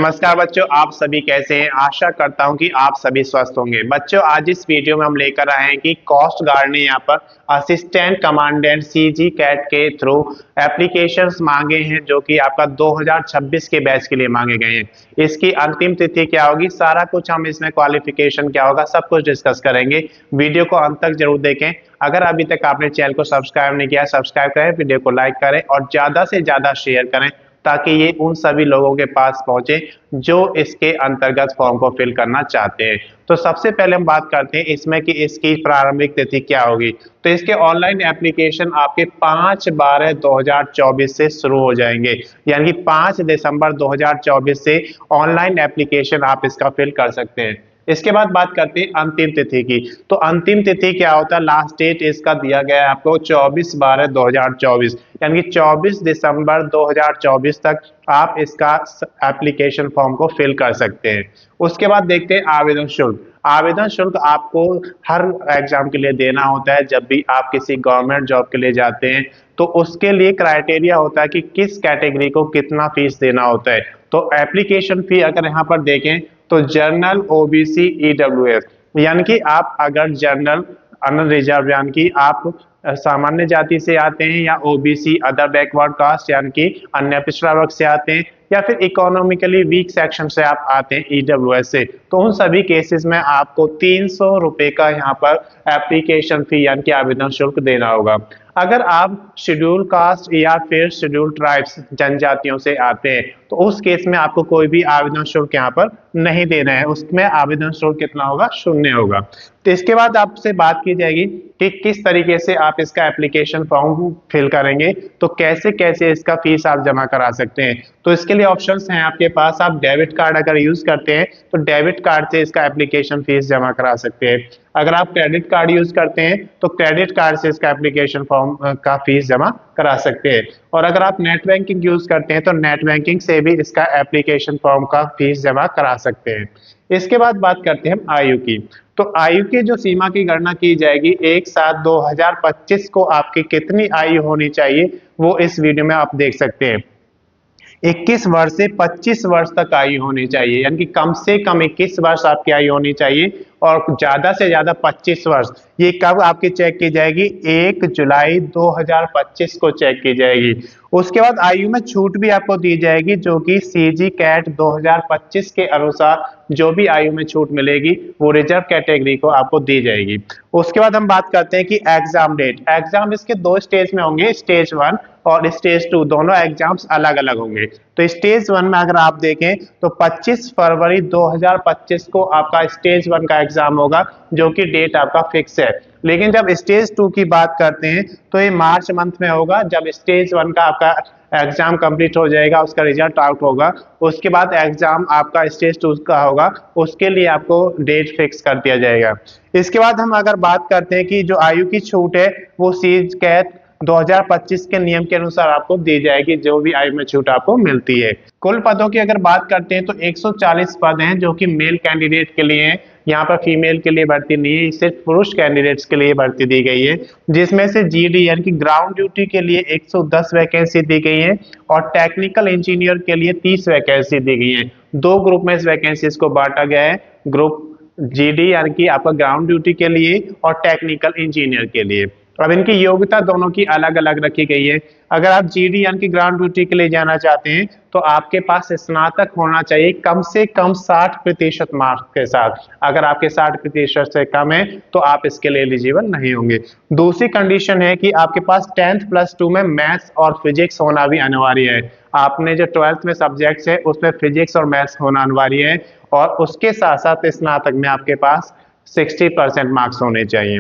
नमस्कार बच्चों, आप सभी कैसे हैं। आशा करता हूं कि आप सभी स्वस्थ होंगे। बच्चों, आज इस वीडियो में हम लेकर आए हैं कि कोस्ट गार्ड ने यहां पर असिस्टेंट कमांडेंट सीजी कैट के थ्रू एप्लीकेशंस मांगे हैं, जो कि आपका 2026 के बैच के लिए मांगे गए हैं। इसकी अंतिम तिथि क्या होगी, सारा कुछ हम इसमें क्वालिफिकेशन क्या होगा, सब कुछ डिस्कस करेंगे। वीडियो को अंत तक जरूर देखें। अगर अभी तक आपने चैनल को सब्सक्राइब नहीं किया, सब्सक्राइब करें, वीडियो को लाइक करें और ज्यादा से ज्यादा शेयर करें, ताकि ये उन सभी लोगों के पास पहुंचे जो इसके अंतर्गत फॉर्म को फिल करना चाहते हैं। तो सबसे पहले हम बात करते हैं इसमें कि इसकी प्रारंभिक तिथि क्या होगी। तो इसके ऑनलाइन एप्लीकेशन आपके 5/12/2024 से शुरू हो जाएंगे, यानी कि 5 दिसंबर 2024 से ऑनलाइन एप्लीकेशन आप इसका फिल कर सकते हैं। इसके बाद बात करते हैं अंतिम तिथि की। तो अंतिम तिथि क्या होता है, लास्ट डेट इसका दिया गया है आपको 24/12/2024, यानी कि 24 दिसंबर 2024 तक आप इसका एप्लीकेशन फॉर्म को फिल कर सकते हैं। उसके बाद देखते हैं आवेदन शुल्क। आवेदन शुल्क आपको हर एग्जाम के लिए देना होता है। जब भी आप किसी गवर्नमेंट जॉब के लिए जाते हैं तो उसके लिए क्राइटेरिया होता है कि किस कैटेगरी को कितना फीस देना होता है। तो एप्लीकेशन फी अगर यहाँ पर देखें तो जनरल, ओबीसी, ईडब्ल्यूएस, यानी कि आप अगर जनरल, अनरिजर्व रिजर्व यानी कि आप सामान्य जाति से आते हैं, या ओबीसी अदर बैकवर्ड कास्ट यानी कि अन्य पिछड़ा वर्ग से आते हैं, या फिर इकोनॉमिकली वीक सेक्शन से आप आते हैं ईडब्ल्यूएस से, तो उन सभी केसेस में आपको 300 रुपए का यहाँ पर एप्लीकेशन फी यानी कि आवेदन शुल्क देना होगा। अगर आप शेड्यूल कास्ट या फिर शेड्यूल ट्राइब्स जनजातियों से आते हैं तो उस केस में आपको कोई भी आवेदन शुल्क यहाँ पर नहीं देना है। उसमें आवेदन शुल्क कितना होगा, 0 होगा। तो इसके बाद आपसे बात की जाएगी कि किस तरीके से आप इसका एप्लीकेशन फॉर्म फिल करेंगे, तो कैसे कैसे इसका फीस आप जमा करा सकते हैं। तो इसके लिए ऑप्शंस हैं आपके पास। आप डेबिट कार्ड अगर यूज करते हैं तो डेबिट कार्ड से इसका एप्लीकेशन फीस जमा करा सकते हैं। अगर आप क्रेडिट कार्ड यूज करते हैं तो क्रेडिट कार्ड से इसका एप्लीकेशन फॉर्म का फीस जमा करा सकते हैं। और अगर आप नेट बैंकिंग यूज करते हैं तो नेट बैंकिंग से भी इसका एप्लीकेशन फॉर्म का फीस जमा करा सकते हैं। इसके बाद बात करते हैं हम आयु की। तो आयु की जो सीमा की गणना की जाएगी, 1/7/2025 को आपकी कितनी आयु होनी चाहिए वो इस वीडियो में आप देख सकते हैं। 21 वर्ष से 25 वर्ष तक आयु होनी चाहिए, यानी कि कम से कम 21 वर्ष आपकी आयु होनी चाहिए और ज्यादा से ज्यादा 25 वर्ष। ये कब आपकी चेक की जाएगी, 1 जुलाई 2025 को चेक की जाएगी। उसके बाद आयु में छूट भी आपको दी जाएगी, जो कि सीजी कैट 2025 के अनुसार जो भी आयु में छूट मिलेगी वो रिजर्व कैटेगरी को आपको दी जाएगी। उसके बाद हम बात करते हैं कि एग्जाम डेट। एग्जाम इसके 2 स्टेज में होंगे, स्टेज 1 और स्टेज 2, दोनों एग्जाम्स अलग अलग होंगे। तो स्टेज 1 में अगर आप देखें तो 25 फरवरी 2025 को आपका स्टेज 1 का एग्जाम होगा, जो कि डेट आपका फिक्स है। लेकिन जब स्टेज 2 की बात करते हैं तो ये मार्च मंथ में होगा, जब स्टेज 1 का आपका एग्जाम कंप्लीट हो जाएगा, उसका रिजल्ट आउट होगा। उसके बाद एग्जाम आपका स्टेज 2 का होगा, उसके लिए आपको डेट फिक्स कर दिया जाएगा। इसके बाद हम अगर बात करते हैं कि जो आयु की छूट है वो सीज कैट 2025 के नियम के अनुसार आपको दी जाएगी, जो भी आयु में छूट आपको मिलती है। कुल पदों की अगर बात करते हैं तो 140 पद हैं जो कि मेल कैंडिडेट के लिए हैं। यहाँ पर फीमेल के लिए भर्ती नहीं है, सिर्फ पुरुष कैंडिडेट्स के लिए भर्ती दी गई है। जिसमें से जीडी यानी कि ग्राउंड ड्यूटी के लिए 110 वैकेंसी दी गई है और टेक्निकल इंजीनियर के लिए 30 वैकेंसी दी गई है। 2 ग्रुप में इस वैकेंसीज को बांटा गया है, ग्रुप जीडी यानी कि आपका ग्राउंड ड्यूटी के लिए और टेक्निकल इंजीनियर के लिए। अब इनकी योग्यता दोनों की अलग अलग रखी गई है। अगर आप जीडी यानी कि ग्राउंड ड्यूटी के लिए जाना चाहते हैं तो आपके पास स्नातक होना चाहिए कम से कम 60% मार्क्स के साथ। अगर आपके 60% से कम है तो आप इसके लिए एलिजिबल नहीं होंगे। दूसरी कंडीशन है कि आपके पास 10th + 2 में मैथ्स और फिजिक्स होना भी अनिवार्य है। आपने जो 12th में सब्जेक्ट्स है उसमें फिजिक्स और मैथ्स होना अनिवार्य है, और उसके साथ साथ स्नातक में आपके पास 60% मार्क्स होने चाहिए।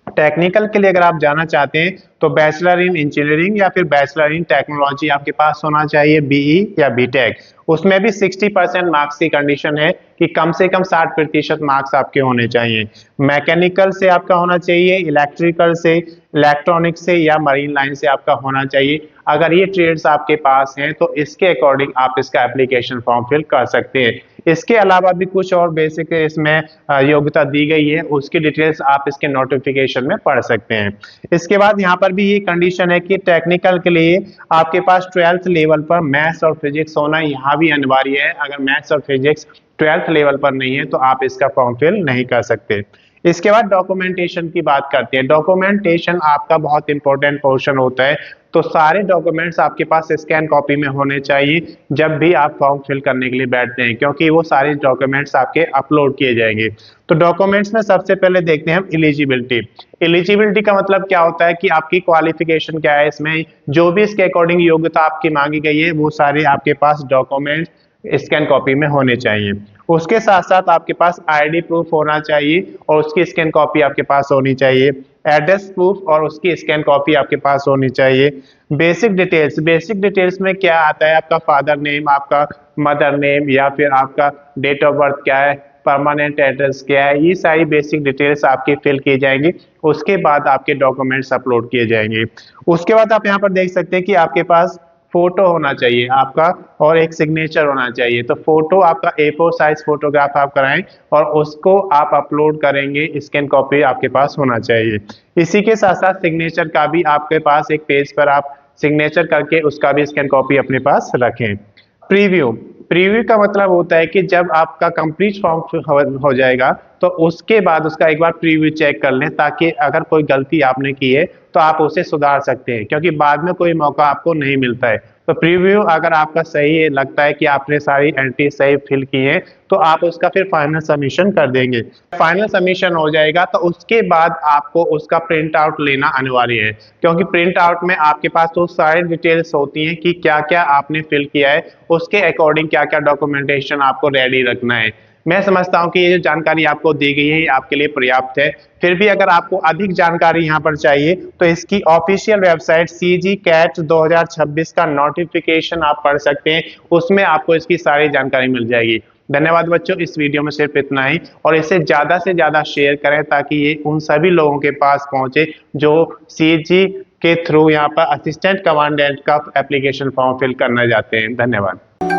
टेक्निकल के लिए अगर आप जाना चाहते हैं तो बैचलर इन इंजीनियरिंग या फिर बैचलर इन टेक्नोलॉजी आपके पास होना चाहिए, बीई या बीटेक। उसमें भी 60% मार्क्स की कंडीशन है कि कम से कम 60% मार्क्स आपके होने चाहिए। मैकेनिकल से आपका होना चाहिए, इलेक्ट्रिकल से, इलेक्ट्रॉनिक से या मरीन लाइन से आपका होना चाहिए। अगर ये ट्रेड्स आपके पास हैं तो इसके अकॉर्डिंग आप इसका एप्लीकेशन फॉर्म फिल कर सकते हैं। इसके अलावा भी कुछ और बेसिक इसमें योग्यता दी गई है, उसकी डिटेल्स आप इसके नोटिफिकेशन में पढ़ सकते हैं। इसके बाद यहाँ पर भी ये कंडीशन है कि टेक्निकल के लिए आपके पास 12th लेवल पर मैथ्स और फिजिक्स होना यहाँ भी अनिवार्य है। अगर मैथ्स और फिजिक्स 12th लेवल पर नहीं है तो आप इसका फॉर्म फिल नहीं कर सकते। इसके बाद डॉक्यूमेंटेशन की बात करते हैं। डॉक्यूमेंटेशन आपका बहुत इंपॉर्टेंट पोर्शन होता है, तो सारे डॉक्यूमेंट्स आपके पास स्कैन कॉपी में होने चाहिए जब भी आप फॉर्म फिल करने के लिए बैठते हैं, क्योंकि वो सारे डॉक्यूमेंट्स आपके अपलोड किए जाएंगे। तो डॉक्यूमेंट्स में सबसे पहले देखते हैं हम एलिजिबिलिटी। एलिजिबिलिटी का मतलब क्या होता है कि आपकी क्वालिफिकेशन क्या है, इसमें जो भी इसके अकॉर्डिंग योग्यता आपकी मांगी गई है वो सारे आपके पास डॉक्यूमेंट्स स्कैन कॉपी में होने चाहिए। उसके साथ साथ आपके पास आईडी प्रूफ होना चाहिए और उसकी स्कैन कॉपी आपके पास होनी चाहिए। एड्रेस प्रूफ और उसकी स्कैन कॉपी आपके पास होनी चाहिए। बेसिक डिटेल्स, बेसिक डिटेल्स में क्या आता है, आपका फादर नेम, आपका मदर नेम या फिर आपका डेट ऑफ बर्थ क्या है, परमानेंट एड्रेस क्या है, ये सारी बेसिक डिटेल्स आपकी फिल की जाएंगी। उसके बाद आपके डॉक्यूमेंट्स अपलोड किए जाएंगे। उसके बाद आप यहाँ पर देख सकते हैं कि आपके पास फोटो होना चाहिए आपका और एक सिग्नेचर होना चाहिए। तो फोटो आपका A4 साइज फोटोग्राफ आप कराएं और उसको आप अपलोड करेंगे, स्कैन कॉपी आपके पास होना चाहिए। इसी के साथ साथ सिग्नेचर का भी आपके पास एक पेज पर आप सिग्नेचर करके उसका भी स्कैन कॉपी अपने पास रखें। प्रीव्यू, प्रीव्यू का मतलब होता है कि जब आपका कंप्लीट फॉर्म हो जाएगा तो उसके बाद उसका एक बार प्रीव्यू चेक कर लें, ताकि अगर कोई गलती आपने की है तो आप उसे सुधार सकते हैं, क्योंकि बाद में कोई मौका आपको नहीं मिलता है। तो प्रीव्यू अगर आपका सही है, लगता है कि आपने सारी एंट्री सही फिल की है, तो आप उसका फिर फाइनल सबमिशन कर देंगे। फाइनल सबमिशन हो जाएगा तो उसके बाद आपको उसका प्रिंट आउट लेना अनिवार्य है, क्योंकि प्रिंट आउट में आपके पास तो सारी डिटेल्स होती हैं कि क्या क्या आपने फिल किया है, उसके अकॉर्डिंग क्या क्या डॉक्यूमेंटेशन आपको रेडी रखना है। मैं समझता हूं कि ये जो जानकारी आपको दी गई है ये आपके लिए पर्याप्त है। फिर भी अगर आपको अधिक जानकारी यहाँ पर चाहिए तो इसकी ऑफिशियल वेबसाइट CG CAT 2026 का नोटिफिकेशन आप पढ़ सकते हैं, उसमें आपको इसकी सारी जानकारी मिल जाएगी। धन्यवाद बच्चों, इस वीडियो में सिर्फ इतना ही, और इसे ज्यादा से ज्यादा शेयर करें ताकि ये उन सभी लोगों के पास पहुंचे जो CG के थ्रू यहाँ पर असिस्टेंट कमांडेंट का एप्लीकेशन फॉर्म फिल करना चाहते हैं। धन्यवाद।